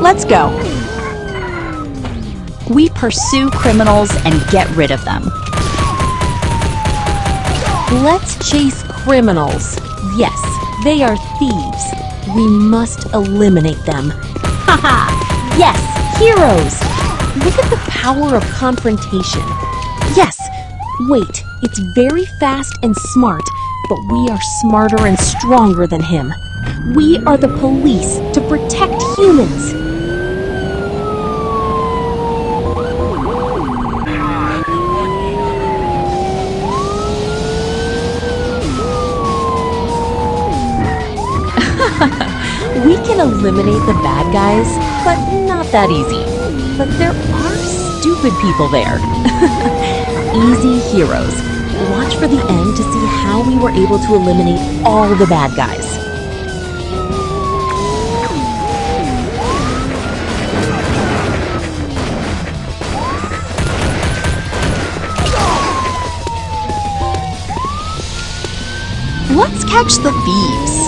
Let's go. We pursue criminals and get rid of them. Let's chase criminals. Yes, they are thieves. We must eliminate them. Haha! Yes, heroes! Look at the power of confrontation. Yes, wait, it's very fast and smart, but we are smarter and stronger than him. We are the police to protect humans. We can eliminate the bad guys, but not that easy. But there are stupid people there. Easy heroes. Watch for the end to see how we were able to eliminate all the bad guys. Let's catch the thieves.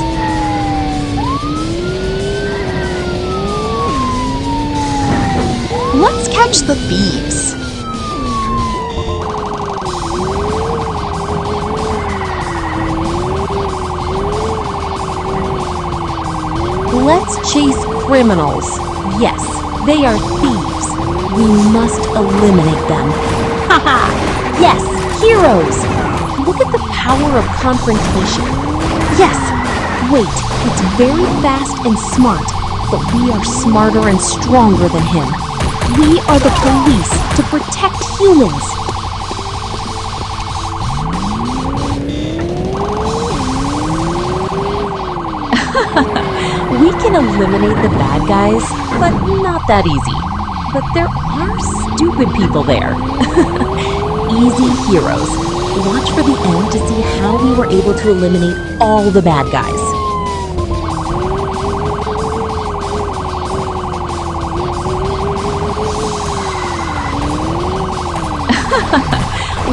Let's catch the thieves. Let's chase criminals. Yes, they are thieves. We must eliminate them. Haha! Yes, heroes! Look at the power of confrontation. Yes, wait, it's very fast and smart, but we are smarter and stronger than him. We are the police to protect humans. We can eliminate the bad guys, but not that easy. But there are stupid people there. Easy heroes. Watch for the end to see how we were able to eliminate all the bad guys.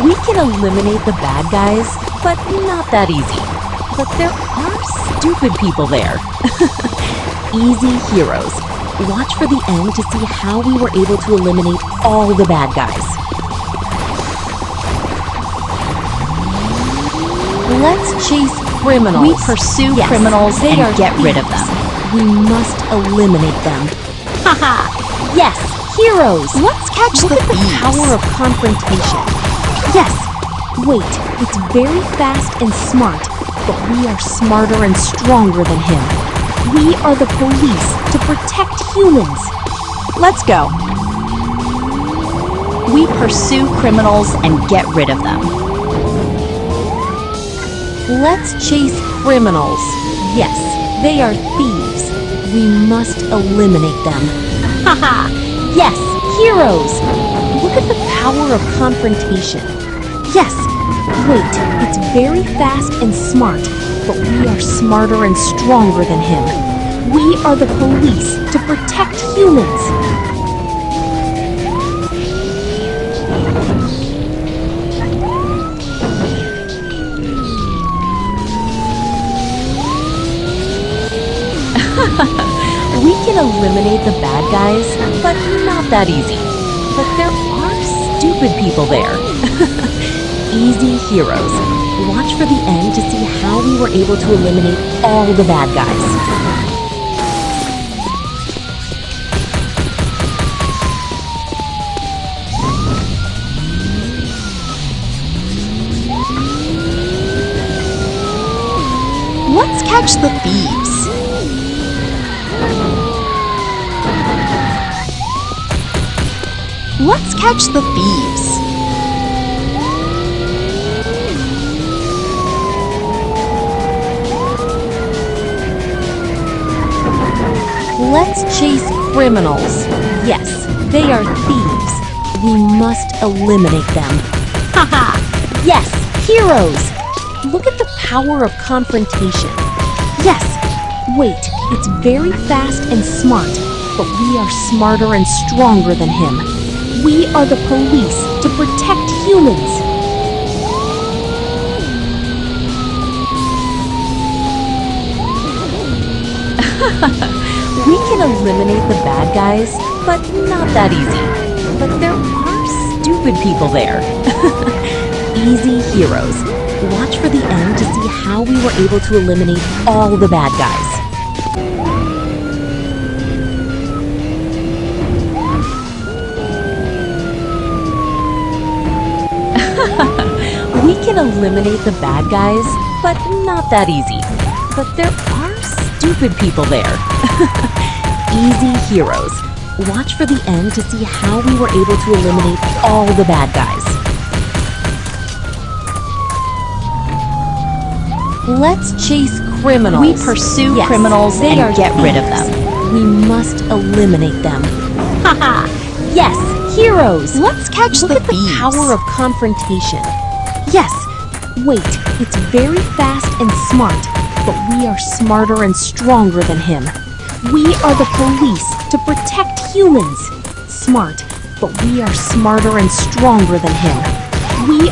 We can eliminate the bad guys, but not that easy. But there are stupid people there. Easy heroes. Watch for the end to see how we were able to eliminate all the bad guys. Let's chase criminals. We pursue criminals and get rid of them. We must eliminate them. Haha! Yes, heroes! Let's catch Look the at the thieves. power of confrontation. Yes, wait, it's very fast and smart, but we are smarter and stronger than him. We are the police to protect humans. Let's go. We pursue criminals and get rid of them. Let's chase criminals. Yes, they are thieves. We must eliminate them. Haha! Yes, heroes! Look at the power of confrontation. Yes, wait, it's very fast and smart, but we are smarter and stronger than him. We are the police to protect humans. We can eliminate the bad guys, but not that easy. But there are stupid people there. Easy heroes. Watch for the end to see how we were able to eliminate all the bad guys. Let's catch the thieves. Let's catch the thieves. Let's chase criminals. Yes, they are thieves. We must eliminate them. Haha! Yes, heroes! Look at the power of confrontation. Yes, wait, it's very fast and smart, but we are smarter and stronger than him. We are the police to protect humans. We can eliminate the bad guys, but not that easy. But there are stupid people there. Easy heroes. Watch for the end to see how we were able to eliminate all the bad guys. We can eliminate the bad guys, but not that easy. But there are stupid people there. Easy heroes. Watch for the end to see how we were able to eliminate all the bad guys. Let's chase criminals. We pursue criminals they and are get rid of thieves. them. We must eliminate them. Haha! Yes, heroes! Let's catch Look the at the thieves. power of confrontation. Yes, wait, it's very fast and smart, but we are smarter and stronger than him. We are the police to protect humans. Smart, but we are smarter and stronger than him. We